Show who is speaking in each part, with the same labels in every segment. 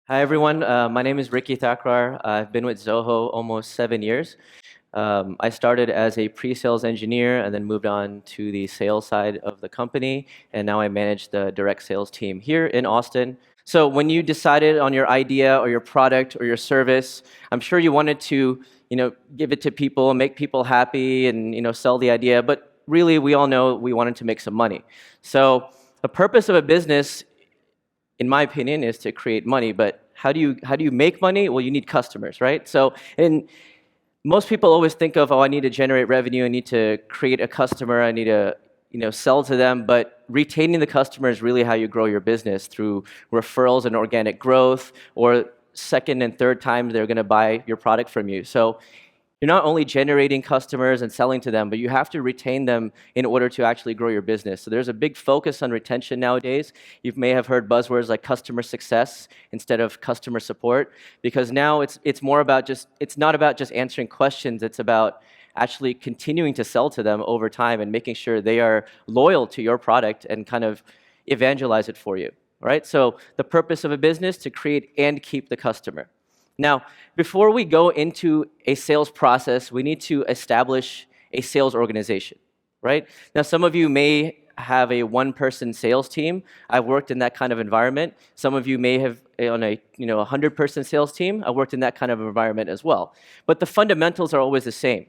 Speaker 1: Hi, everyone. My name is Ricky Thakrar. I've been with Zoho almost 7 years. I started as a pre-sales engineer and then moved on to the sales side of the company, and now I manage the direct sales team here in Austin. So when you decided on your idea or your product or your service, I'm sure you wanted to, give it to people, make people happy, and sell the idea. But really, we all know we wanted to make some money. So the purpose of a business, in my opinion, is to create money. But how do you make money? Well, you need customers, right? So, and most people always think of, oh, I need to generate revenue, I need to create a customer, I need to sell to them. But retaining the customer is really how you grow your business through referrals and organic growth, or second and third times they're going to buy your product from you. So you're not only generating customers and selling to them, but you have to retain them in order to actually grow your business. So there's a big focus on retention nowadays. You may have heard buzzwords like customer success instead of customer support, because now it's more about it's not about just answering questions. It's about actually continuing to sell to them over time and making sure they are loyal to your product and kind of evangelize it for you. Right? So the purpose of a business to create and keep the customer. Now, before we go into a sales process, we need to establish a sales organization, right? Now, some of you may have a one-person sales team. I've worked in that kind of environment. Some of you may have on a 100-person sales team. I worked in that kind of environment as well. But the fundamentals are always the same.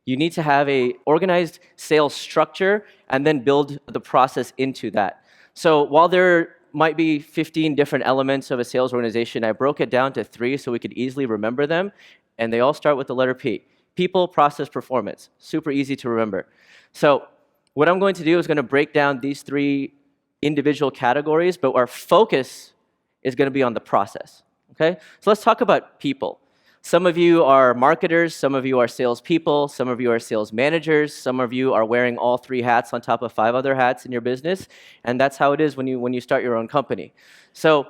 Speaker 1: You need to have a organized sales structure and then build the process into that. So while there might be 15 different elements of a sales organization, I broke it down to 3 so we could easily remember them, and they all start with the letter P. People, process, performance. Super easy to remember. So what I'm going to do is going to break down these 3 individual categories, but our focus is going to be on the process. Okay? So let's talk about people. Some of you are marketers, some of you are salespeople, some of you are sales managers, some of you are wearing all 3 hats on top of 5 other hats in your business, and that's how it is when you start your own company. So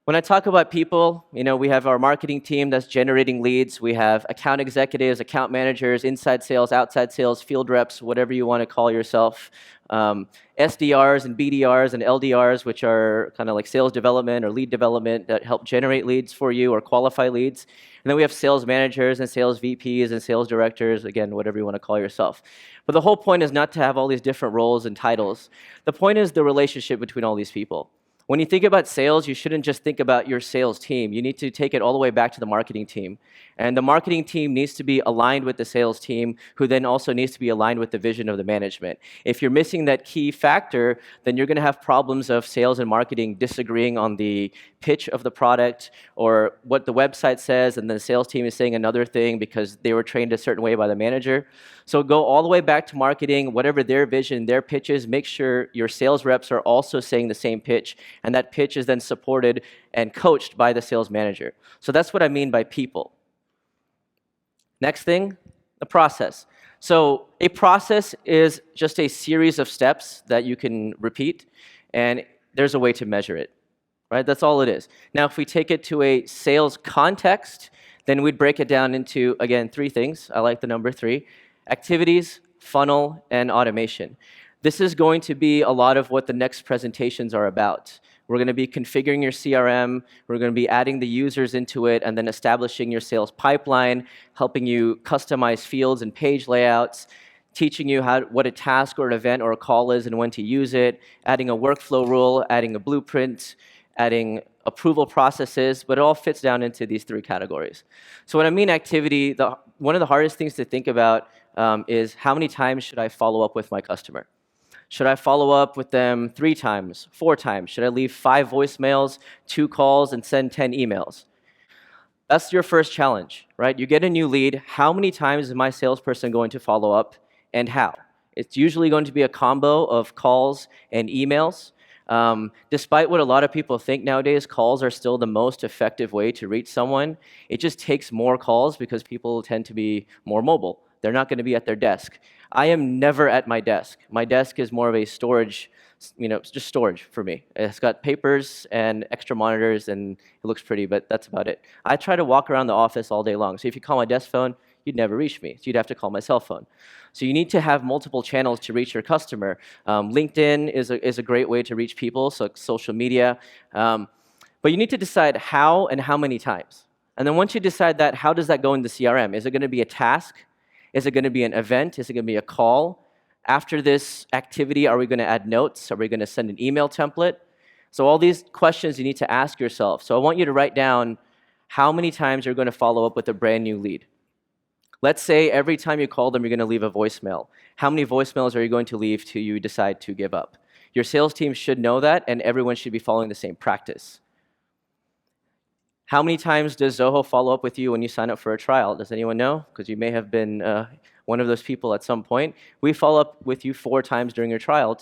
Speaker 1: when I talk about people, we have our marketing team that's generating leads. We have account executives, account managers, inside sales, outside sales, field reps, whatever you want to call yourself. SDRs and BDRs and LDRs, which are kind of like sales development or lead development that help generate leads for you or qualify leads. And then we have sales managers and sales VPs and sales directors, again, whatever you want to call yourself. But the whole point is not to have all these different roles and titles. The point is the relationship between all these people. When you think about sales, you shouldn't just think about your sales team. You need to take it all the way back to the marketing team. And the marketing team needs to be aligned with the sales team, who then also needs to be aligned with the vision of the management. If you're missing that key factor, then you're going to have problems of sales and marketing disagreeing on the pitch of the product or what the website says, and then the sales team is saying another thing because they were trained a certain way by the manager. So go all the way back to marketing, whatever their vision, their pitch is, make sure your sales reps are also saying the same pitch, and that pitch is then supported and coached by the sales manager. So that's what I mean by people. Next thing, the process. So a process is just a series of steps that you can repeat, and there's a way to measure it, right? That's all it is. Now, if we take it to a sales context, then we'd break it down into, again, 3 things. I like the number 3. Activities, funnel, and automation. This is going to be a lot of what the next presentations are about. We're going to be configuring your CRM, we're going to be adding the users into it, and then establishing your sales pipeline, helping you customize fields and page layouts, teaching you what a task or an event or a call is and when to use it, adding a workflow rule, adding a blueprint, adding approval processes, but it all fits down into these 3 categories. So when I mean activity, one of the hardest things to think about is how many times should I follow up with my customer? Should I follow up with them 3 times, 4 times? Should I leave 5 voicemails, 2 calls, and send 10 emails? That's your first challenge, right? You get a new lead. How many times is my salesperson going to follow up, and how? It's usually going to be a combo of calls and emails. Despite what a lot of people think nowadays, calls are still the most effective way to reach someone. It just takes more calls because people tend to be more mobile. They're not going to be at their desk. I am never at my desk. My desk is more of a storage, it's just storage for me. It's got papers and extra monitors, and it looks pretty, but that's about it. I try to walk around the office all day long. So if you call my desk phone, you'd never reach me. So you'd have to call my cell phone. So you need to have multiple channels to reach your customer. LinkedIn is a great way to reach people, so social media. But you need to decide how and how many times. And then once you decide that, how does that go in the CRM? Is it going to be a task? Is it going to be an event? Is it going to be a call? After this activity, are we going to add notes? Are we going to send an email template? So all these questions you need to ask yourself. So I want you to write down how many times you're going to follow up with a brand new lead. Let's say every time you call them, you're going to leave a voicemail. How many voicemails are you going to leave till you decide to give up? Your sales team should know that, and everyone should be following the same practice. How many times does Zoho follow up with you when you sign up for a trial? Does anyone know? Because you may have been one of those people at some point. We follow up with you 4 times during your trial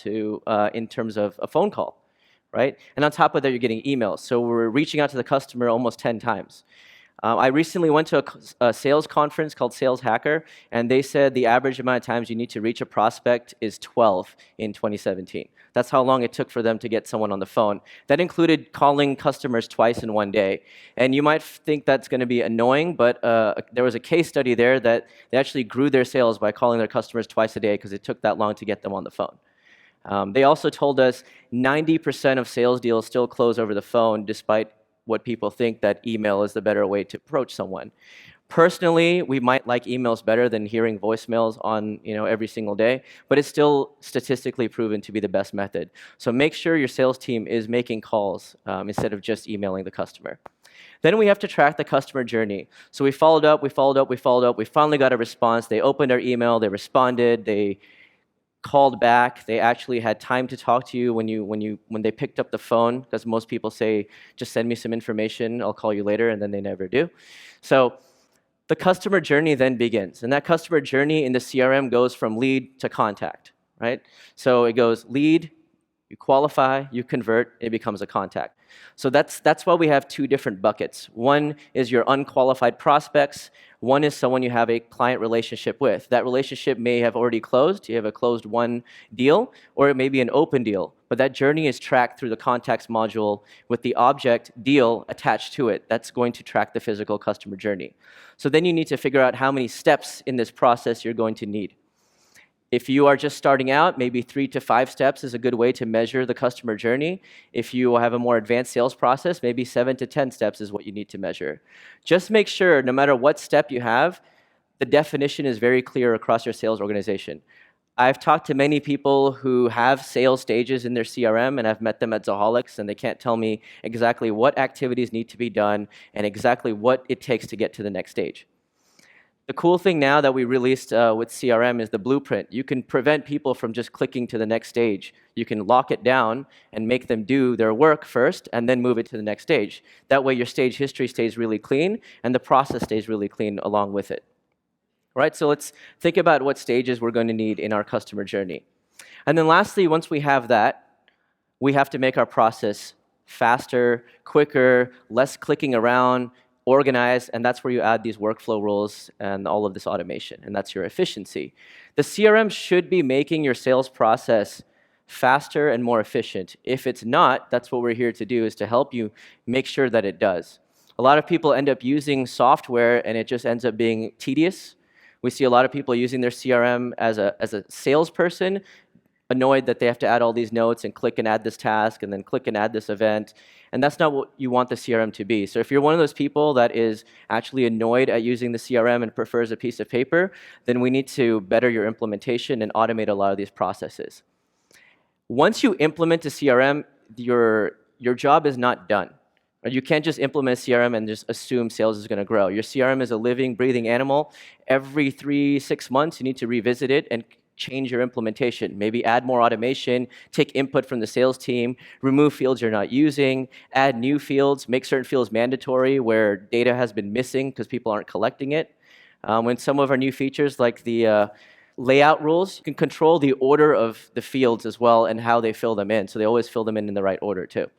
Speaker 1: in terms of a phone call, right? And on top of that, you're getting emails. So we're reaching out to the customer almost 10 times. I recently went to a sales conference called Sales Hacker, and they said the average amount of times you need to reach a prospect is 12 in 2017. That's how long it took for them to get someone on the phone. That included calling customers twice in one day. And you might think that's going to be annoying, but there was a case study there that they actually grew their sales by calling their customers twice a day because it took that long to get them on the phone. They also told us 90% of sales deals still close over the phone, despite what people think that email is the better way to approach someone. Personally, we might like emails better than hearing voicemails on every single day, but it's still statistically proven to be the best method. So make sure your sales team is making calls instead of just emailing the customer. Then we have to track the customer journey. So we followed up, we finally got a response. They opened our email, they responded, they called back. They actually had time to talk to you when they picked up the phone, because most people say, just send me some information, I'll call you later, and then they never do. So the customer journey then begins, and that customer journey in the CRM goes from lead to contact, right? So it goes lead, you qualify, you convert, it becomes a contact. So that's why we have 2 different buckets. One is your unqualified prospects. One is someone you have a client relationship with. That relationship may have already closed. You have a closed won deal, or it may be an open deal. But that journey is tracked through the contacts module with the object deal attached to it. That's going to track the physical customer journey. So then you need to figure out how many steps in this process you're going to need. If you are just starting out, maybe 3 to 5 steps is a good way to measure the customer journey. If you have a more advanced sales process, maybe 7 to 10 steps is what you need to measure. Just make sure, no matter what step you have, the definition is very clear across your sales organization. I've talked to many people who have sales stages in their CRM, and I've met them at Zoholics, and they can't tell me exactly what activities need to be done and exactly what it takes to get to the next stage. The cool thing now that we released with CRM is the blueprint. You can prevent people from just clicking to the next stage. You can lock it down and make them do their work first and then move it to the next stage. That way your stage history stays really clean and the process stays really clean along with it. All right, so let's think about what stages we're going to need in our customer journey. And then lastly, once we have that, we have to make our process faster, quicker, less clicking around, organized, and that's where you add these workflow rules and all of this automation, and that's your efficiency. The CRM should be making your sales process faster and more efficient. If it's not, that's what we're here to do, is to help you make sure that it does. A lot of people end up using software and it just ends up being tedious. We see a lot of people using their CRM as a salesperson, annoyed that they have to add all these notes and click and add this task and then click and add this event. And that's not what you want the CRM to be. So if you're one of those people that is actually annoyed at using the CRM and prefers a piece of paper, then we need to better your implementation and automate a lot of these processes. Once you implement a CRM, your job is not done. You can't just implement a CRM and just assume sales is going to grow. Your CRM is a living, breathing animal. Every 3-6 months, you need to revisit it and change your implementation. Maybe add more automation, take input from the sales team, remove fields you're not using, add new fields, make certain fields mandatory where data has been missing because people aren't collecting it. When some of our new features like the layout rules, you can control the order of the fields as well and how they fill them in. So they always fill them in the right order too.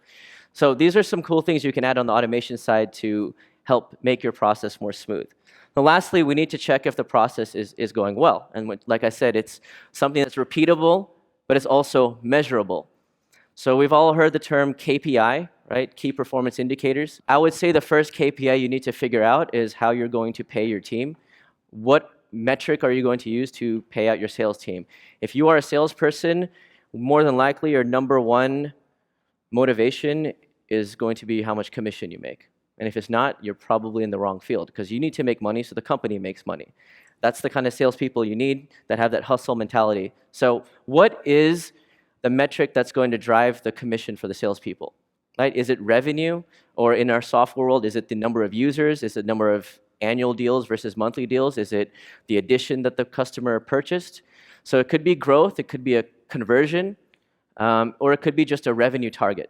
Speaker 1: So these are some cool things you can add on the automation side to help make your process more smooth. Now, lastly, we need to check if the process is going well. And like I said, it's something that's repeatable, but it's also measurable. So we've all heard the term KPI, right? Key performance indicators. I would say the first KPI you need to figure out is how you're going to pay your team. What metric are you going to use to pay out your sales team? If you are a salesperson, more than likely your number one motivation is going to be how much commission you make. And if it's not, you're probably in the wrong field because you need to make money so the company makes money. That's the kind of salespeople you need that have that hustle mentality. So what is the metric that's going to drive the commission for the salespeople? Right? Is it revenue? Or in our software world, is it the number of users? Is it the number of annual deals versus monthly deals? Is it the addition that the customer purchased? So it could be growth, it could be a conversion, or it could be just a revenue target.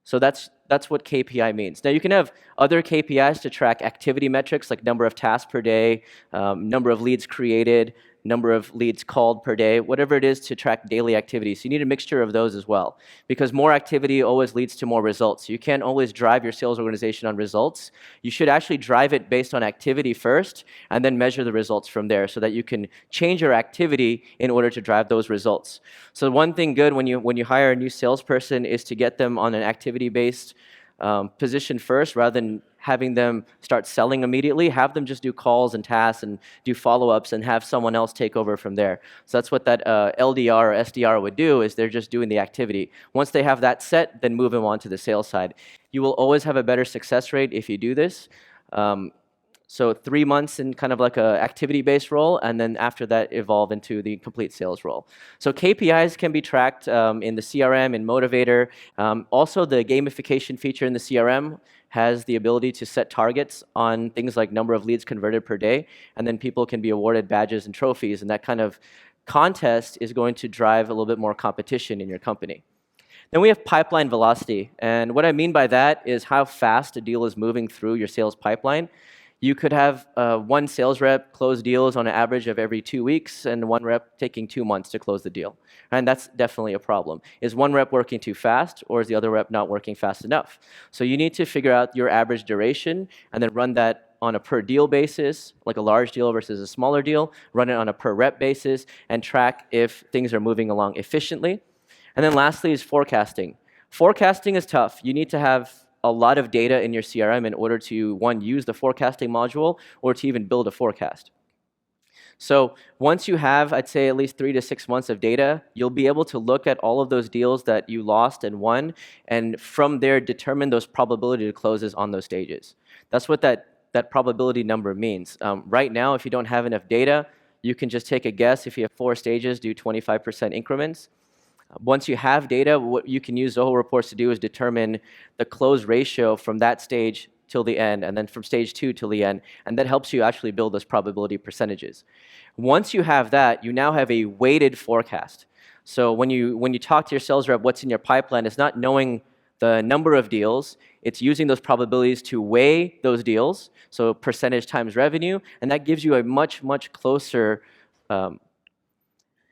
Speaker 1: So that's what KPI means. Now you can have other KPIs to track activity metrics like number of tasks per day, number of leads created, number of leads called per day, whatever it is to track daily activity. So you need a mixture of those as well, because more activity always leads to more results. You can't always drive your sales organization on results. You should actually drive it based on activity first and then measure the results from there so that you can change your activity in order to drive those results. So one thing good when you hire a new salesperson is to get them on an activity-based position first rather than having them start selling immediately. Have them just do calls and tasks and do follow-ups and have someone else take over from there. So that's what that LDR or SDR would do, is they're just doing the activity. Once they have that set, then move them on to the sales side. You will always have a better success rate if you do this. So 3 months in kind of like a activity-based role, and then after that evolve into the complete sales role. So KPIs can be tracked in the CRM, in Motivator. Also, the gamification feature in the CRM has the ability to set targets on things like number of leads converted per day, and then people can be awarded badges and trophies, and that kind of contest is going to drive a little bit more competition in your company. Then we have pipeline velocity, and what I mean by that is how fast a deal is moving through your sales pipeline. You could have one sales rep close deals on an average of every 2 weeks and one rep taking 2 months to close the deal. And that's definitely a problem. Is one rep working too fast, or is the other rep not working fast enough? So you need to figure out your average duration and then run that on a per deal basis, like a large deal versus a smaller deal, run it on a per rep basis, and track if things are moving along efficiently. And then lastly is forecasting. Forecasting is tough. You need to have a lot of data in your CRM in order to, one, use the forecasting module or to even build a forecast. So once you have, I'd say, at least 3 to 6 months of data, you'll be able to look at all of those deals that you lost and won, and from there determine those probability to closes on those stages. That's what that probability number means. Right now, if you don't have enough data, you can just take a guess. If you have 4 stages, do 25% increments. Once you have data, what you can use Zoho reports to do is determine the close ratio from that stage till the end, and then from stage 2 till the end, and that helps you actually build those probability percentages. Once you have that, you now have a weighted forecast. So when you talk to your sales rep, what's in your pipeline, it's not knowing the number of deals, it's using those probabilities to weigh those deals, so percentage times revenue, and that gives you a much, much closer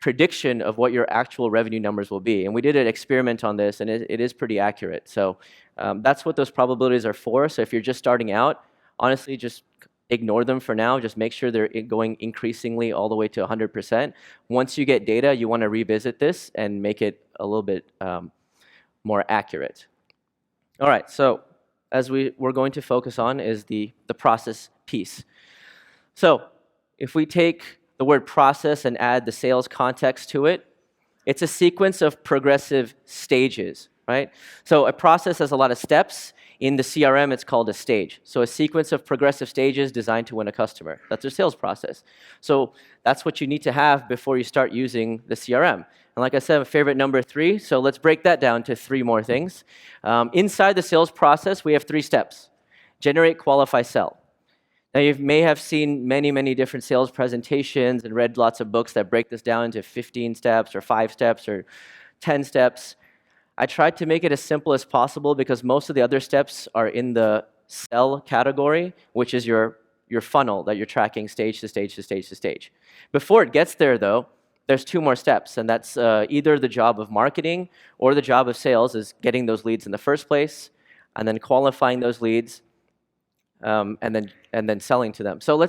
Speaker 1: prediction of what your actual revenue numbers will be. And we did an experiment on this, and it is pretty accurate. So that's what those probabilities are for. So if you're just starting out, honestly, just ignore them for now. Just make sure they're going increasingly all the way to 100%. Once you get data, you want to revisit this and make it a little bit more accurate. All right, so as we're going to focus on is the process piece. So if we take the word process and add the sales context to it, it's a sequence of progressive stages, right? So a process has a lot of steps. In the CRM, it's called a stage. So a sequence of progressive stages designed to win a customer. That's a sales process. So that's what you need to have before you start using the CRM. And like I said, my favorite number 3, so let's break that down to 3 more things. Inside the sales process, we have 3 steps: generate, qualify, sell. Now, you may have seen many, many different sales presentations and read lots of books that break this down into 15 steps or 5 steps or 10 steps. I tried to make it as simple as possible because most of the other steps are in the sell category, which is your funnel that you're tracking stage to stage to stage to stage. Before it gets there, though, there's 2 more steps, and that's either the job of marketing or the job of sales is getting those leads in the first place, and then qualifying those leads, and then selling to them. So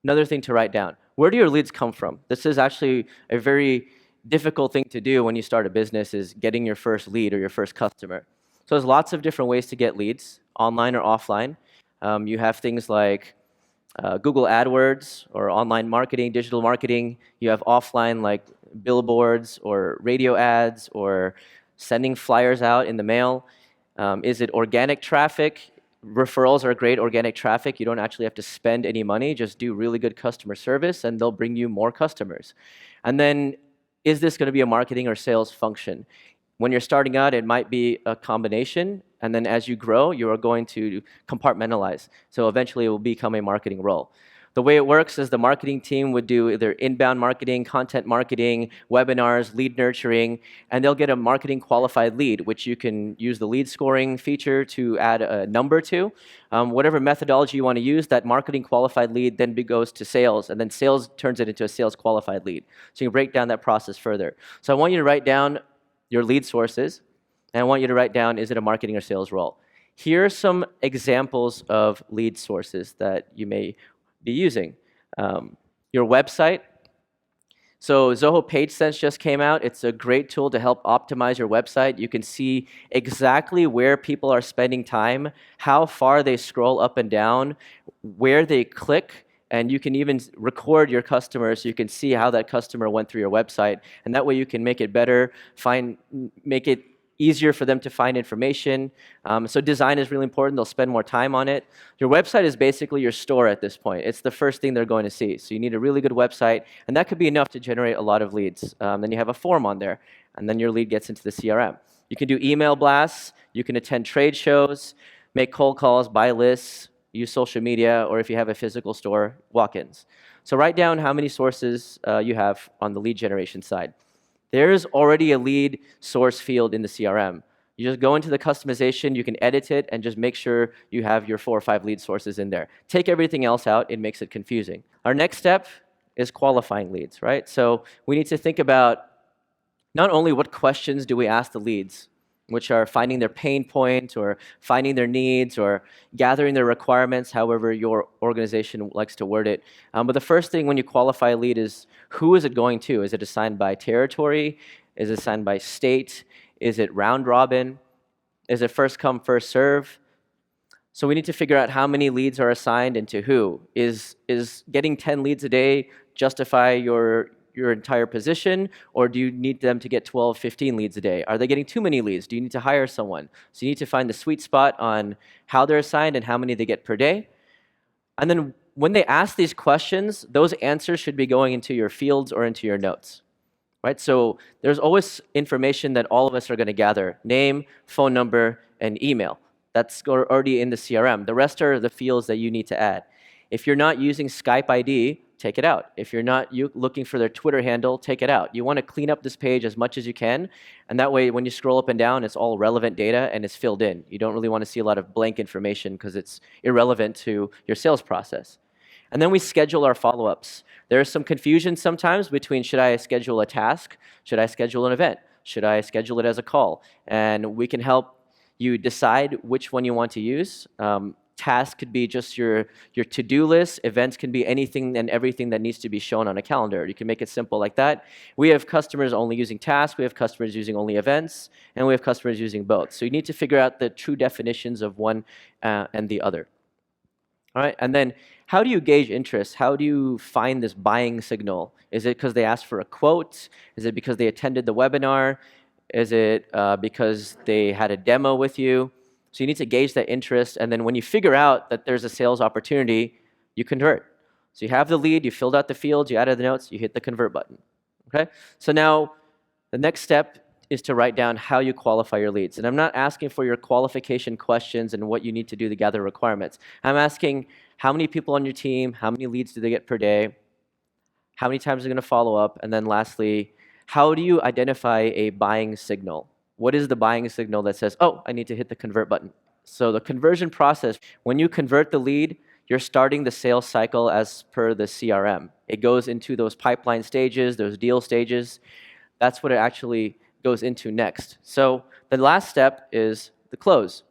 Speaker 1: another thing to write down. Where do your leads come from? This is actually a very difficult thing to do when you start a business, is getting your first lead or your first customer. So there's lots of different ways to get leads, online or offline. You have things like Google AdWords or online marketing, digital marketing. You have offline like billboards or radio ads or sending flyers out in the mail. Is it organic traffic? Referrals are great organic traffic. You don't actually have to spend any money. Just do really good customer service, and they'll bring you more customers. And then, is this going to be a marketing or sales function? When you're starting out, it might be a combination, and then as you grow, you are going to compartmentalize. So eventually, it will become a marketing role. The way it works is the marketing team would do either inbound marketing, content marketing, webinars, lead nurturing, and they'll get a marketing qualified lead, which you can use the lead scoring feature to add a number to. Whatever methodology you want to use, that marketing qualified lead then goes to sales, and then sales turns it into a sales qualified lead. So you can break down that process further. So I want you to write down your lead sources, and I want you to write down, is it a marketing or sales role? Here are some examples of lead sources that you may be using. Your website. So Zoho PageSense just came out. It's a great tool to help optimize your website. You can see exactly where people are spending time, how far they scroll up and down, where they click, and you can even record your customers so you can see how that customer went through your website. And that way you can make it better, make it easier for them to find information. So design is really important. They'll spend more time on it. Your website is basically your store at this point. It's the first thing they're going to see. So you need a really good website, and that could be enough to generate a lot of leads. Then you have a form on there, and then your lead gets into the CRM. You can do email blasts. You can attend trade shows, make cold calls, buy lists, use social media, or if you have a physical store, walk-ins. So write down how many sources you have on the lead generation side. There's already a lead source field in the CRM. You just go into the customization, you can edit it, and just make sure you have your 4 or 5 lead sources in there. Take everything else out, it makes it confusing. Our next step is qualifying leads, right? So we need to think about not only what questions do we ask the leads, which are finding their pain point or finding their needs or gathering their requirements, however your organization likes to word it. But the first thing when you qualify a lead is, who is it going to? Is it assigned by territory? Is it assigned by state? Is it round robin? Is it first come, first serve? So we need to figure out how many leads are assigned and to who. Is getting 10 leads a day justify your entire position, or do you need them to get 12, 15 leads a day? Are they getting too many leads? Do you need to hire someone? So you need to find the sweet spot on how they're assigned and how many they get per day. And then when they ask these questions, those answers should be going into your fields or into your notes, right? So there's always information that all of us are going to gather: name, phone number, and email. That's already in the CRM. The rest are the fields that you need to add. If you're not using Skype ID, take it out. If you're not looking for their Twitter handle, take it out. You want to clean up this page as much as you can, and that way when you scroll up and down, it's all relevant data and it's filled in. You don't really want to see a lot of blank information because it's irrelevant to your sales process. And then we schedule our follow-ups. There's some confusion sometimes between, should I schedule a task? Should I schedule an event? Should I schedule it as a call? And we can help you decide which one you want to use. Task could be just your to-do list. Events can be anything and everything that needs to be shown on a calendar. You can make it simple like that. We have customers only using tasks. We have customers using only events. And we have customers using both. So you need to figure out the true definitions of one and the other. All right, and then how do you gauge interest? How do you find this buying signal? Is it because they asked for a quote? Is it because they attended the webinar? Is it because they had a demo with you? So you need to gauge that interest, and then when you figure out that there's a sales opportunity, you convert. So you have the lead, you filled out the fields, you added the notes, you hit the convert button. Okay? So now the next step is to write down how you qualify your leads. And I'm not asking for your qualification questions and what you need to do to gather requirements. I'm asking how many people on your team, how many leads do they get per day, how many times they're going to follow up, and then lastly, how do you identify a buying signal? What is the buying signal that says, oh, I need to hit the convert button? So the conversion process, when you convert the lead, you're starting the sales cycle as per the CRM. It goes into those pipeline stages, those deal stages. That's what it actually goes into next. So the last step is the close.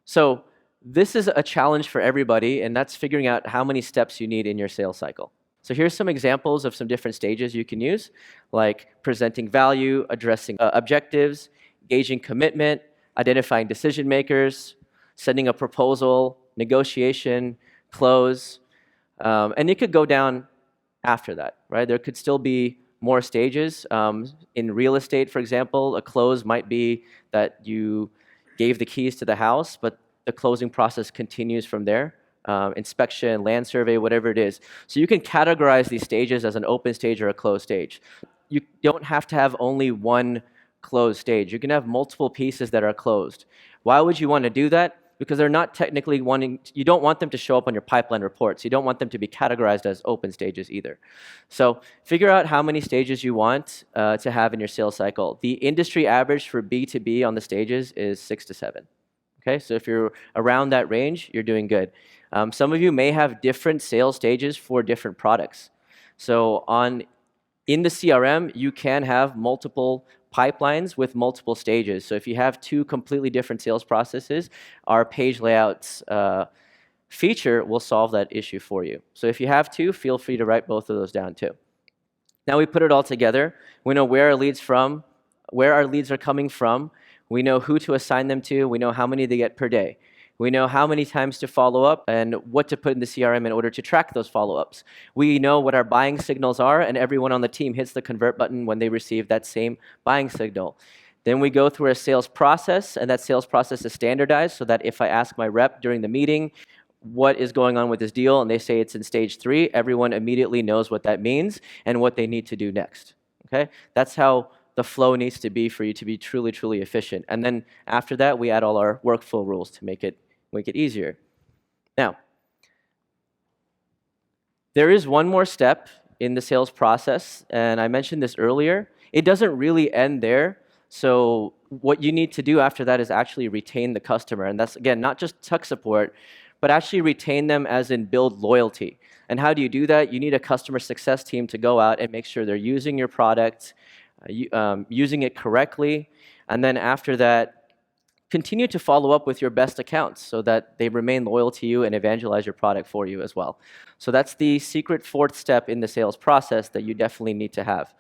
Speaker 1: So this is a challenge for everybody, and that's figuring out how many steps you need in your sales cycle. So here's some examples of some different stages you can use, like presenting value, addressing objectives, gauging commitment, identifying decision makers, sending a proposal, negotiation, close, and it could go down after that, right? There could still be more stages. In real estate, for example, a close might be that you gave the keys to the house, but the closing process continues from there. Inspection, land survey, whatever it is. So you can categorize these stages as an open stage or a closed stage. You don't have to have only one closed stage. You can have multiple pieces that are closed. Why would you want to do that? Because they're not technically you don't want them to show up on your pipeline reports. You don't want them to be categorized as open stages either. So figure out how many stages you want to have in your sales cycle. The industry average for B2B on the stages is 6 to 7. Okay, so if you're around that range, you're doing good. Some of you may have different sales stages for different products. So in the CRM, you can have multiple pipelines with multiple stages. So if you have two completely different sales processes, our page layouts feature will solve that issue for you. So if you have two, feel free to write both of those down too. Now we put it all together. We know where our leads are coming from. We know who to assign them to. We know how many they get per day. We know how many times to follow up and what to put in the CRM in order to track those follow-ups. We know what our buying signals are, and everyone on the team hits the convert button when they receive that same buying signal. Then we go through a sales process, and that sales process is standardized so that if I ask my rep during the meeting, what is going on with this deal, and they say it's in stage 3, everyone immediately knows what that means and what they need to do next. Okay? That's how the flow needs to be for you to be truly, truly efficient. And then after that, we add all our workflow rules to make it easier. Now, there is one more step in the sales process, and I mentioned this earlier. It doesn't really end there. So what you need to do after that is actually retain the customer. And that's, again, not just tech support, but actually retain them as in build loyalty. And how do you do that? You need a customer success team to go out and make sure they're using your product, using it correctly, and then after that, continue to follow up with your best accounts so that they remain loyal to you and evangelize your product for you as well. So that's the secret 4th step in the sales process that you definitely need to have.